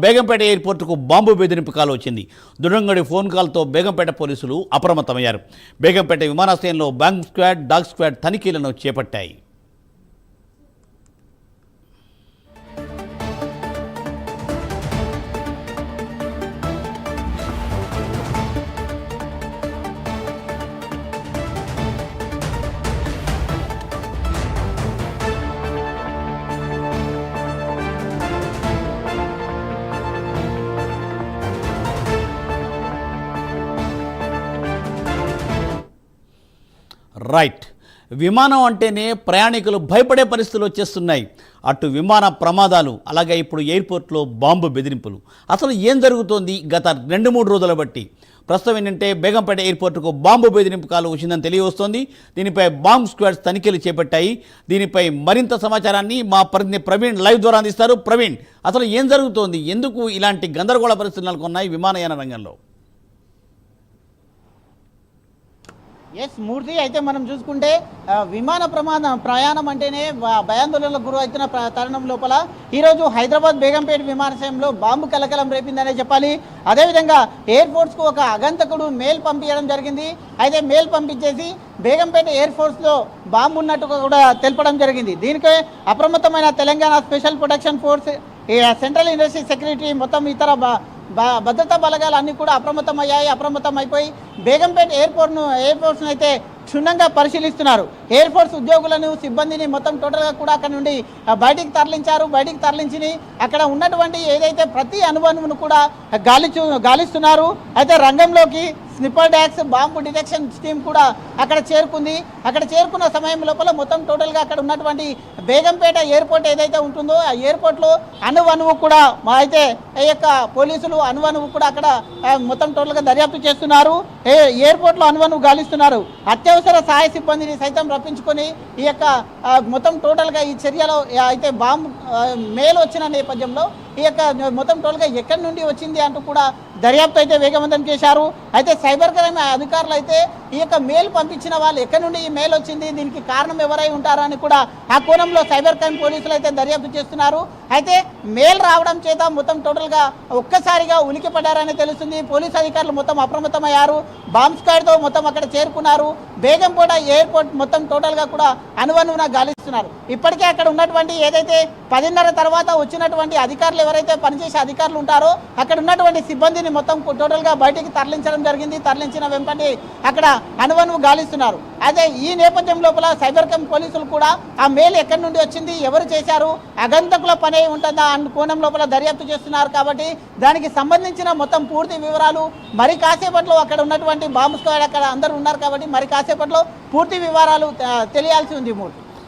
Begumpet ఎయిర్పోర్టుకు bomb బెదిరింపు call వచ్చింది. దురంగడి phone కాల్తో Begumpet పోలీసులు అప్రమత్తమయ్యారు. బేగంపేట విమానాశ్రయంలో బాంబ్ స్క్వాడ్, డాగ్ స్క్వాడ్ తనిఖీలను చేపట్టాయి. రైట్, విమానం అంటేనే ప్రయాణికులు భయపడే పరిస్థితులు వచ్చేస్తున్నాయి. అటు విమాన ప్రమాదాలు, అలాగే ఇప్పుడు ఎయిర్పోర్ట్లో బాంబు బెదిరింపులు. అసలు ఏం జరుగుతోంది గత 2-3 రోజుల బట్టి? ప్రస్తుతం ఏంటంటే బేగంపేట ఎయిర్పోర్టుకు బాంబు బెదిరింపు కాలు వచ్చిందని తెలియవస్తోంది. దీనిపై బాంబ్ స్క్వాడ్స్ తనిఖీలు చేపట్టాయి. దీనిపై మరింత సమాచారాన్ని మా ప్రతినిధి ప్రవీణ్ లైవ్ ద్వారా అందిస్తారు. ప్రవీణ్, అసలు ఏం జరుగుతోంది? ఎందుకు ఇలాంటి గందరగోళ పరిస్థితులు నెలకొన్నాయి విమానయాన రంగంలో? ఎస్ మూర్తి, అయితే మనం చూసుకుంటే విమాన ప్రయాణం అంటేనే భయాందోళనలకు గురి అవుతున్న తరుణం లోపల ఈరోజు హైదరాబాద్ బేగంపేట విమానాశ్రయంలో బాంబు కలకలం రేపిందనే చెప్పాలి. అదేవిధంగా ఎయిర్ ఫోర్స్కు ఒక అగంతకుడు మెయిల్ పంపించడం జరిగింది. అయితే మెయిల్ పంపించేసి బేగంపేట ఎయిర్ ఫోర్స్లో బాంబు ఉన్నట్టుగా కూడా తెలపడం జరిగింది. దీనికే అప్రమత్తమైన Telangana special protection force, central industry secretary, మొత్తం ఇతర భద్రతా బలగాలు అన్నీ కూడా అప్రమత్తం అయిపోయి బేగంపేట ఎయిర్పోర్ట్స్ను అయితే క్షుణ్ణంగా పరిశీలిస్తున్నారు. ఎయిర్ ఫోర్స్ ఉద్యోగులను, సిబ్బందిని మొత్తం టోటల్గా కూడా అక్కడ నుండి బయటికి తరలించి అక్కడ ఉన్నటువంటి ఏదైతే ప్రతి అణువును కూడా గాలిస్తున్నారు. అయితే రంగంలోకి sniffer dogs, bomb detection team కూడా అక్కడ చేరుకుంది. అక్కడ చేరుకున్న సమయం లోపల మొత్తం టోటల్గా అక్కడ ఉన్నటువంటి బేగంపేట ఎయిర్పోర్ట్ ఏదైతే ఉంటుందో ఆ ఎయిర్పోర్ట్లో అణువు కూడా అయితే ఈ యొక్క పోలీసులు అణువు కూడా అక్కడ మొత్తం టోటల్గా దర్యాప్తు చేస్తున్నారు. ఎయిర్పోర్ట్లో అణువు గాలిస్తున్నారు. అత్యవసర సహాయ సిబ్బందిని సైతం రప్పించుకొని ఈ యొక్క మొత్తం టోటల్గా ఈ చర్యలో అయితే బాంబు మేలు వచ్చిన నేపథ్యంలో ఈ యొక్క మొత్తం టోటల్గా ఎక్కడి నుండి వచ్చింది అంటూ కూడా దర్యాప్తు అయితే వేగవంతం చేశారు. అయితే సైబర్ క్రైమ్ అధికారులు అయితే ఈ యొక్క మెయిల్ పంపించిన వాళ్ళు ఎక్కడి నుండి ఈ మెయిల్ వచ్చింది, దీనికి కారణం ఎవరై ఉంటారని కూడా ఆ కోణంలో సైబర్ క్రైమ్ పోలీసులు అయితే దర్యాప్తు చేస్తున్నారు. అయితే మెయిల్ రావడం చేత మొత్తం టోటల్గా ఒక్కసారిగా ఉలికి పడ్డారని తెలుస్తుంది. పోలీసు అధికారులు మొత్తం అప్రమత్తమయ్యారు. బాంబ్ స్క్వాడ్తో మొత్తం అక్కడ చేరుకున్నారు. బేగంపేట ఎయిర్పోర్ట్ మొత్తం టోటల్గా కూడా అణువణువున గాలిస్తున్నారు. ఇప్పటికే అక్కడ ఉన్నటువంటి ఏదైతే 10:30 తర్వాత వచ్చినటువంటి అధికారులు, ఎవరైతే పనిచేసే అధికారులు ఉంటారో అక్కడ ఉన్నటువంటి సిబ్బందిని మొత్తం టోటల్గా బయటికి తరలించడం జరిగింది. తరలించిన వెంటనే అక్కడ అణువణువు గాలిస్తున్నారు. అదే ఈ నేపథ్యం లోపల సైబర్ క్రైమ్ పోలీసులు కూడా ఆ మెయిల్ ఎక్కడి నుండి వచ్చింది, ఎవరు చేశారు, అగంతకుల పనే ఉంటుందా అన్న కోణం లోపల దర్యాప్తు చేస్తున్నారు. కాబట్టి దానికి సంబంధించిన మొత్తం పూర్తి వివరాలు మరి కాసేపట్లో అక్కడ ఉన్నటువంటి బాంబు స్క్వాడ్ అక్కడ అందరూ ఉన్నారు కాబట్టి మరి కాసేపట్లో పూర్తి వివరాలు తెలియాల్సి ఉంది. మూర్తి.